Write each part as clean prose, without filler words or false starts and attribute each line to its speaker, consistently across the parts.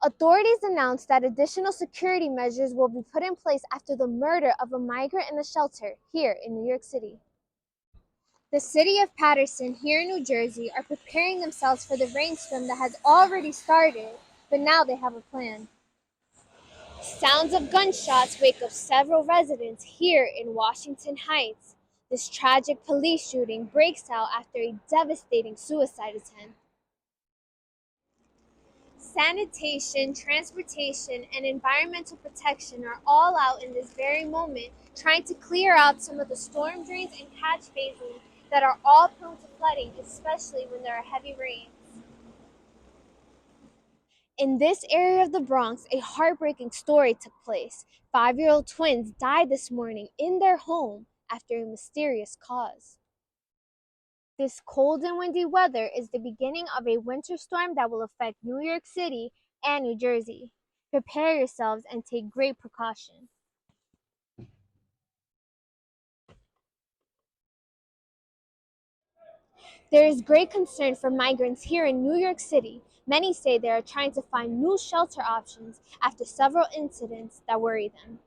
Speaker 1: Authorities announced that additional security measures will be put in place after the murder of a migrant in a shelter here in New York City. The city of Paterson here in New Jersey are preparing themselves for the rainstorm that has already started, but now they have a plan. Sounds of gunshots wake up several residents here in Washington Heights. This tragic police shooting breaks out after a devastating suicide attempt. Sanitation, transportation, and environmental protection are all out in this very moment trying to clear out some of the storm drains and catch basins that are all prone to flooding, especially when there are heavy rains. In this area of the Bronx, a heartbreaking story took place. 5-year-old twins died this morning in their home after a mysterious cause. This cold and windy weather is the beginning of a winter storm that will affect New York City and New Jersey. Prepare yourselves and take great precaution. There is great concern for migrants here in New York City. Many say they are trying to find new shelter options after several incidents that worry them.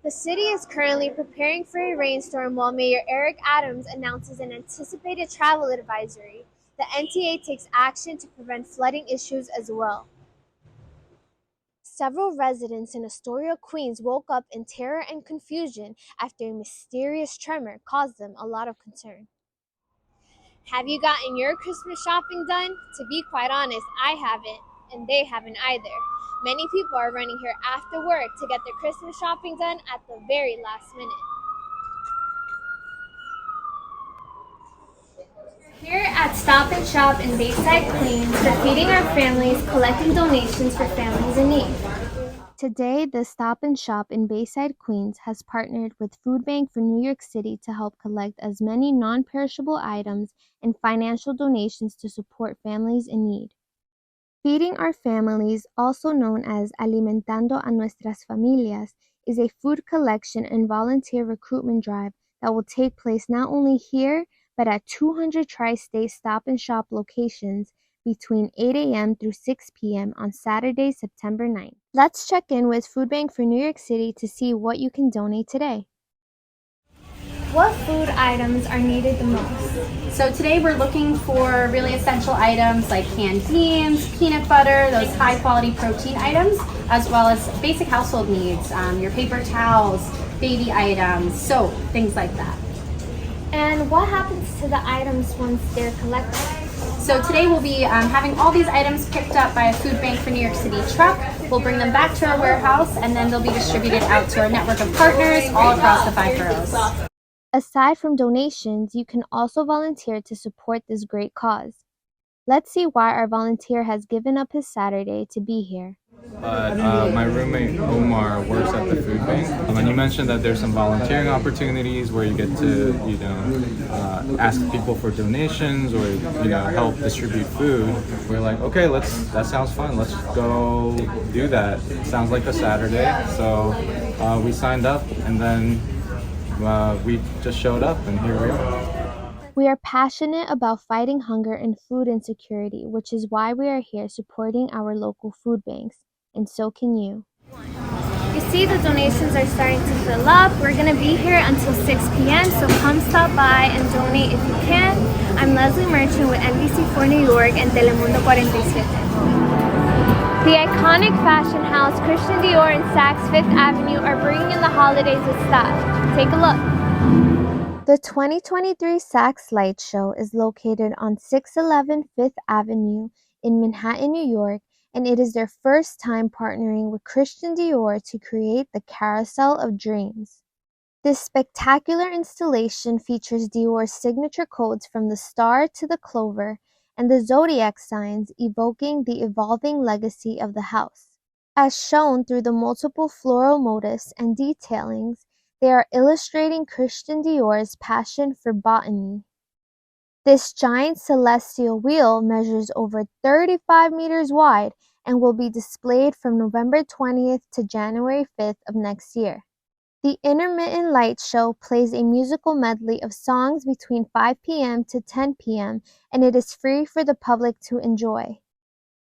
Speaker 1: The city is currently preparing for a rainstorm while Mayor Eric Adams announces an anticipated travel advisory. The NTA takes action to prevent flooding issues as well. Several residents in Astoria, Queens woke up in terror and confusion after a mysterious tremor caused them a lot of concern. Have you gotten your Christmas shopping done? To be quite honest, I haven't, and they haven't either. Many people are running here after work to get their Christmas shopping done at the very last minute. Here at Stop and Shop in Bayside, Queens, we're feeding our families, collecting donations for families in need. Today, the Stop and Shop in Bayside, Queens has partnered with Food Bank for New York City to help collect as many non-perishable items and financial donations to support families in need. Feeding Our Families, also known as Alimentando a Nuestras Familias, is a food collection and volunteer recruitment drive that will take place not only here, but at 200 Tri-State Stop and Shop locations between 8 a.m. through 6 p.m. on Saturday, September 9th. Let's check in with Food Bank for New York City to see what you can donate today. What food items are needed the most?
Speaker 2: So today we're looking for really essential items like canned beans, peanut butter, those high quality protein items, as well as basic household needs, your paper towels, baby items, soap, things like that.
Speaker 1: And what happens to the items once they're collected?
Speaker 2: So today we'll be having all these items picked up by a Food Bank for New York City truck. We'll bring them back to our warehouse and then they'll be distributed out to our network of partners all across the 5 boroughs.
Speaker 1: Aside from donations, you can also volunteer to support this great cause. Let's see why our volunteer has given up his Saturday to be here.
Speaker 3: My roommate Omar works at the food bank, and you mentioned that there's some volunteering opportunities where you get to, ask people for donations or help distribute food. We're like, okay, that sounds fun. Let's go do that. Sounds like a Saturday, so we signed up, and then we just showed up, and here we are.
Speaker 1: We are passionate about fighting hunger and food insecurity, which is why we are here supporting our local food banks, and so can you. You see the donations are starting to fill up. We're going to be here until 6 p.m., so come stop by and donate if you can. I'm Leslie Merchant with NBC4 New York and Telemundo 47. The iconic fashion house Christian Dior and Saks Fifth Avenue are bringing in the holidays with style. Take a look. The 2023 Saks Light Show is located on 611 Fifth Avenue in Manhattan, New York, and it is their first time partnering with Christian Dior to create the Carousel of Dreams. This spectacular installation features Dior's signature codes from the star to the clover and the zodiac signs, evoking the evolving legacy of the house. As shown through the multiple floral motifs and detailings, they are illustrating Christian Dior's passion for botany. This giant celestial wheel measures over 35 meters wide and will be displayed from November 20th to January 5th of next year. The Intermittent Lights Show plays a musical medley of songs between 5 p.m. to 10 p.m., and it is free for the public to enjoy.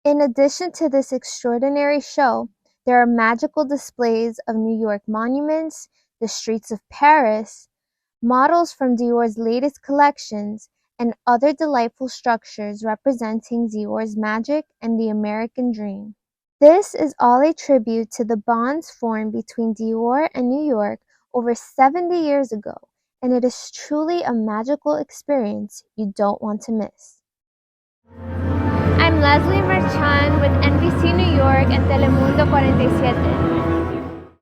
Speaker 1: In addition to this extraordinary show, there are magical displays of New York monuments, the streets of Paris, models from Dior's latest collections, and other delightful structures representing Dior's magic and the American dream. This is all a tribute to the bonds formed between Dior and New York over 70 years ago, and it is truly a magical experience you don't want to miss. I'm Leslie Marchand with NBC New York and Telemundo 47.